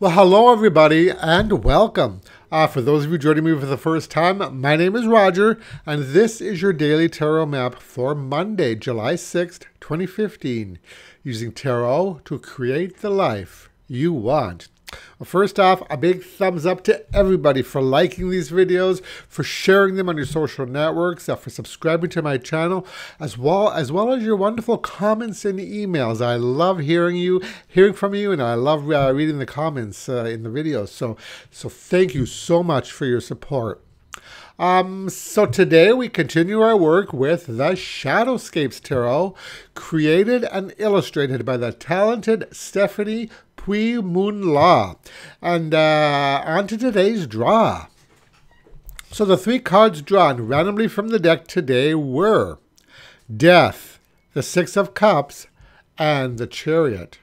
Well, hello everybody and welcome. For those of you joining me for the first time, my name is Roger and this is your daily tarot map for Monday, July 6th, 2015, using tarot to create the life you want. Well, first off, a big thumbs up to everybody for liking these videos, for sharing them on your social networks, for subscribing to my channel, as well as your wonderful comments and emails. I love hearing from you, and I love reading the comments in the videos. So thank you so much for your support. So today we continue our work with the Shadowscapes Tarot, created and illustrated by the talented Stephanie Pui-Mun Law. And on to today's draw. So the three cards drawn randomly from the deck today were Death, the Six of Cups, and the Chariot.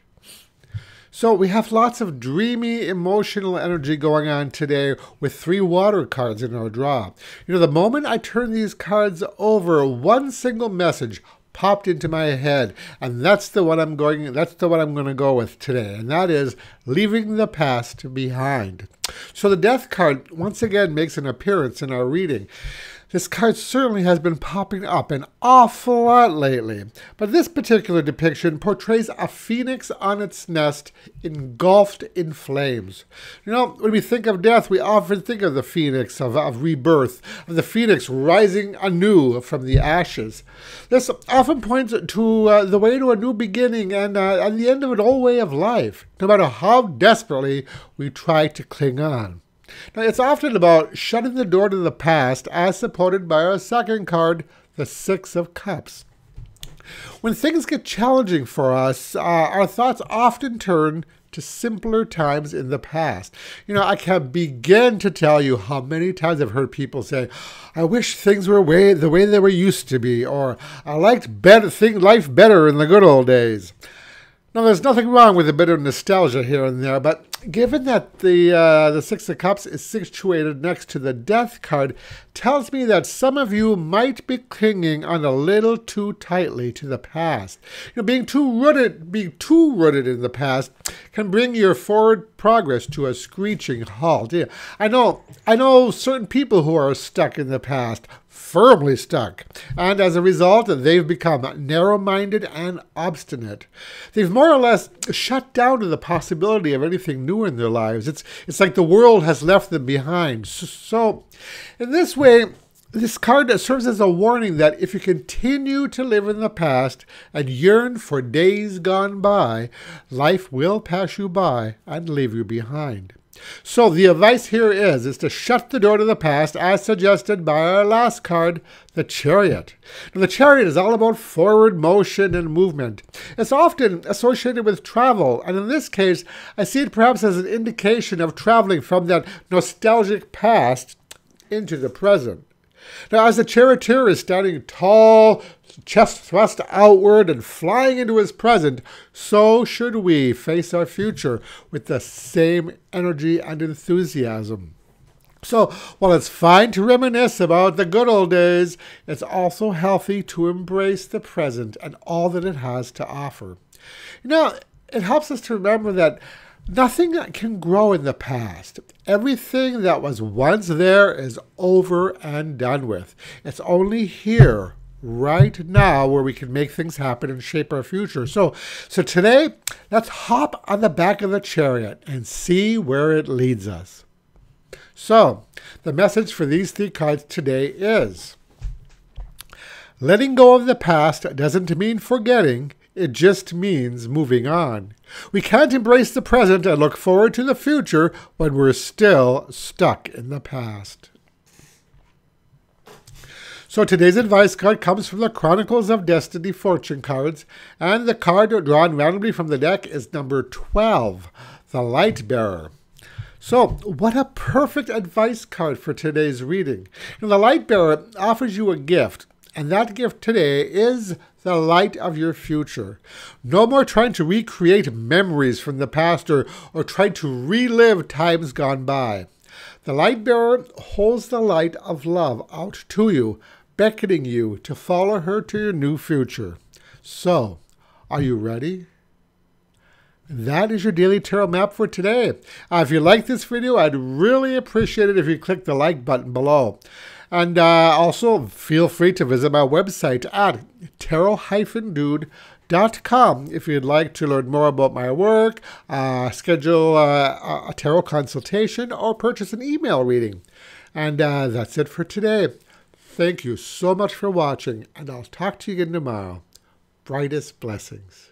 So we have lots of dreamy, emotional energy going on today with three water cards in our draw. You know, the moment I turn these cards over, one single message popped into my head, and that's the one I'm going to go with today, and that is leaving the past behind. So the Death card once again makes an appearance in our reading. This card certainly has been popping up an awful lot lately, but this particular depiction portrays a phoenix on its nest engulfed in flames. You know, when we think of death, we often think of the phoenix, of rebirth, of the phoenix rising anew from the ashes. This often points to the way to a new beginning and the end of an old way of life, no matter how desperately we try to cling on. Now, it's often about shutting the door to the past, as supported by our second card, the Six of Cups. When things get challenging for us, our thoughts often turn to simpler times in the past. You know, I can't begin to tell you how many times I've heard people say, I wish things were the way they were used to be, or I liked life better in the good old days. Now, there's nothing wrong with a bit of nostalgia here and there, but given that the Six of Cups is situated next to the Death card, tells me that some of you might be clinging on a little too tightly to the past. You know, being too rooted in the past can bring your forward progress to a screeching halt. Yeah, I know certain people who are stuck in the past, firmly stuck, and as a result, they've become narrow-minded and obstinate. They've more or less shut down to the possibility of anything new in their lives. It's like the world has left them behind. So in this way, this card serves as a warning that if you continue to live in the past and yearn for days gone by, life will pass you by and leave you behind. So the advice here is to shut the door to the past, as suggested by our last card, the Chariot. Now, the Chariot is all about forward motion and movement. It's often associated with travel, and in this case, I see it perhaps as an indication of traveling from that nostalgic past into the present. Now, as the charioteer is standing tall, chest thrust outward and flying into his present, so should we face our future with the same energy and enthusiasm. So, while it's fine to reminisce about the good old days, it's also healthy to embrace the present and all that it has to offer. You know, it helps us to remember that nothing can grow in the past. Everything that was once there is over and done with. It's only here, right now, where we can make things happen and shape our future. So today, let's hop on the back of the Chariot and see where it leads us. So, the message for these three cards today is, letting go of the past doesn't mean forgetting. It just means moving on. We can't embrace the present and look forward to the future when we're still stuck in the past. So today's advice card comes from the Chronicles of Destiny fortune cards, and the card drawn randomly from the deck is number 12, the Light Bearer. So, what a perfect advice card for today's reading. Now, the Light Bearer offers you a gift, and that gift today is the light of your future. No more trying to recreate memories from the past or trying to relive times gone by. The Light Bearer holds the light of love out to you, beckoning you to follow her to your new future. So, are you ready? that is your daily tarot map for today. If you like this video, I'd really appreciate it if you click the like button below. And also feel free to visit my website at tarot-dude.com if you'd like to learn more about my work, schedule a tarot consultation, or purchase an email reading. And that's it for today. Thank you so much for watching, and I'll talk to you again tomorrow. Brightest blessings.